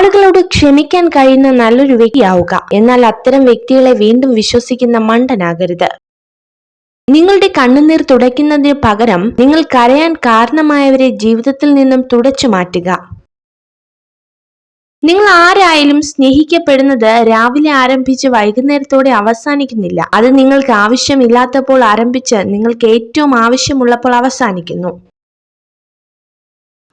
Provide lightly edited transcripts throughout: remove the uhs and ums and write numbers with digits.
ആളുകളോട് ക്ഷമിക്കാൻ കഴിയുന്ന നല്ലൊരു വ്യക്തിയാവുക. എന്നാൽ അത്തരം വ്യക്തികളെ വീണ്ടും വിശ്വസിക്കുന്ന മണ്ടനാകരുത്. നിങ്ങളുടെ കണ്ണുനീർ തുടയ്ക്കുന്നതിനു പകരം നിങ്ങൾ കരയാൻ കാരണമായവരെ ജീവിതത്തിൽ നിന്നും തുടച്ചു മാറ്റുക. നിങ്ങൾ ആരായാലും സ്നേഹിക്കപ്പെടുന്നത് രാവിലെ ആരംഭിച്ച് വൈകുന്നേരത്തോടെ അവസാനിക്കുന്നില്ല. അത് നിങ്ങൾക്ക് ആവശ്യമില്ലാത്തപ്പോൾ ആരംഭിച്ച് നിങ്ങൾക്ക് ഏറ്റവും ആവശ്യമുള്ളപ്പോൾ അവസാനിക്കുന്നു.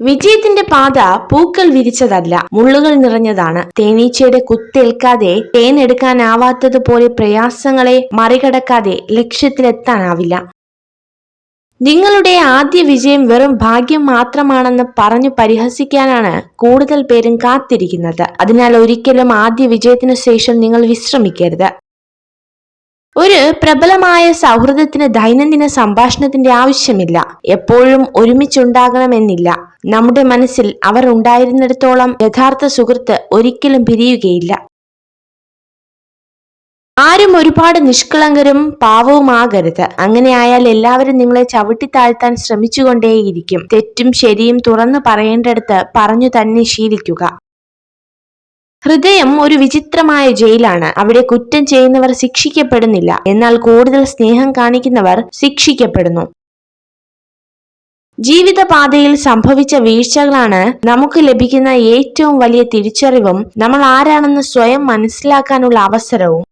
വിജയത്തിന്റെ പാത പൂക്കൾ വിരിച്ചതല്ല, മുള്ളുകൾ നിറഞ്ഞതാണ്. തേനീച്ചയുടെ കുത്തേൽക്കാതെ തേൻ എടുക്കാനാവാത്തതുപോലെ പ്രയാസങ്ങളെ മറികടക്കാതെ ലക്ഷ്യത്തിലെത്താനാവില്ല. നിങ്ങളുടെ ആദ്യ വിജയം വെറും ഭാഗ്യം മാത്രമാണെന്ന് പറഞ്ഞു പരിഹസിക്കാനാണ് കൂടുതൽ പേരും കാത്തിരിക്കുന്നത്. അതിനാൽ ഒരിക്കലും ആദ്യ വിജയത്തിനു ശേഷം നിങ്ങൾ വിശ്രമിക്കരുത്. ഒരു പ്രബലമായ സൗഹൃദത്തിന് ദൈനംദിന സംഭാഷണത്തിന്റെ ആവശ്യമില്ല. എപ്പോഴും ഒരുമിച്ചുണ്ടാകണമെന്നില്ല. നമ്മുടെ മനസ്സിൽ അവർ ഉണ്ടായിരുന്നിടത്തോളം യഥാർത്ഥ സുഹൃത്ത് ഒരിക്കലും പിരിയുകയില്ല. ആരും ഒരുപാട് നിഷ്കളങ്കരും പാവവുമാകരുത്. അങ്ങനെയായാൽ എല്ലാവരും നിങ്ങളെ ചവിട്ടിത്താഴ്ത്താൻ ശ്രമിച്ചുകൊണ്ടേയിരിക്കും. തെറ്റും ശരിയും തുറന്നു പറയേണ്ടടുത്ത് പറഞ്ഞു തന്നെ ശീലിക്കുക. ഹൃദയം ഒരു വിചിത്രമായ ജയിലാണ്. അവിടെ കുറ്റം ചെയ്യുന്നവർ ശിക്ഷിക്കപ്പെടുന്നില്ല, എന്നാൽ കൂടുതൽ സ്നേഹം കാണിക്കുന്നവർ ശിക്ഷിക്കപ്പെടുന്നു. ജീവിതപാതയിൽ സംഭവിച്ച വീഴ്ചകളാണ് നമുക്ക് ലഭിക്കുന്ന ഏറ്റവും വലിയ തിരിച്ചറിവും നമ്മൾ ആരാണെന്ന് സ്വയം മനസ്സിലാക്കാനുള്ള അവസരവും.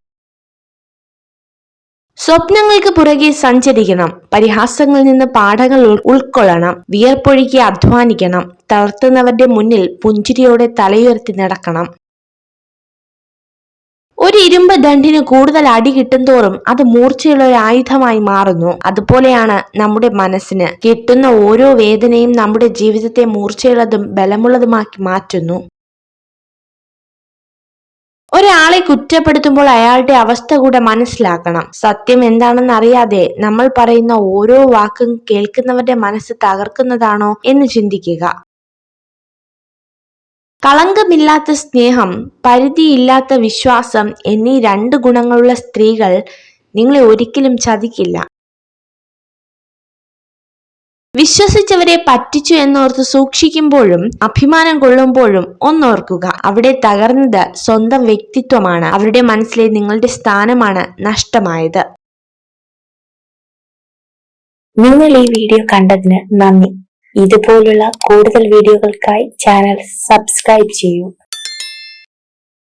സ്വപ്നങ്ങൾക്ക് പുറകെ സഞ്ചരിക്കണം. പരിഹാസങ്ങളിൽ നിന്ന് പാഠങ്ങൾ ഉൾക്കൊള്ളണം. വിയർപ്പൊഴുക്കി അധ്വാനിക്കണം. തളർത്തുന്നവരുടെ മുന്നിൽ പുഞ്ചിരിയോടെ തലയുയർത്തി നടക്കണം. ഒരു ഇരുമ്പ് ദണ്ഡിന് കൂടുതൽ അടി കിട്ടും തോറും അത് മൂർച്ചയുള്ള ഒരു ആയുധമായി മാറുന്നു. അതുപോലെയാണ് നമ്മുടെ മനസ്സിന്. കിട്ടുന്ന ഓരോ വേദനയും നമ്മുടെ ജീവിതത്തെ മൂർച്ചയുള്ളതും ബലമുള്ളതുമാക്കി മാറ്റുന്നു. ഒരാളെ കുറ്റപ്പെടുത്തുമ്പോൾ അയാളുടെ അവസ്ഥ കൂടെ മനസ്സിലാക്കണം. സത്യം എന്താണെന്ന് അറിയാതെ നമ്മൾ പറയുന്ന ഓരോ വാക്കും കേൾക്കുന്നവരുടെ മനസ്സ് തകർക്കുന്നതാണോ എന്ന് ചിന്തിക്കുക. കളങ്കമില്ലാത്ത സ്നേഹം, പരിധിയില്ലാത്ത വിശ്വാസം എന്നീ 2 ഗുണങ്ങളുള്ള സ്ത്രീകൾ നിങ്ങളെ ഒരിക്കലും ചതിക്കില്ല. വിശ്വസിച്ചവരെ പറ്റിച്ചു എന്നോർത്ത് സൂക്ഷിക്കുമ്പോഴും അഭിമാനം കൊള്ളുമ്പോഴും ഒന്നോർക്കുക, അവിടെ തകർന്നത് സ്വന്തം വ്യക്തിത്വമാണ്. അവരുടെ മനസ്സിലെ നിങ്ങളുടെ സ്ഥാനമാണ് നഷ്ടമായത്. നിങ്ങൾ ഈ വീഡിയോ കണ്ടതിന് നന്ദി. ഇതുപോലുള്ള കൂടുതൽ വീഡിയോകൾക്കായി ചാനൽ സബ്സ്ക്രൈബ് ചെയ്യൂ.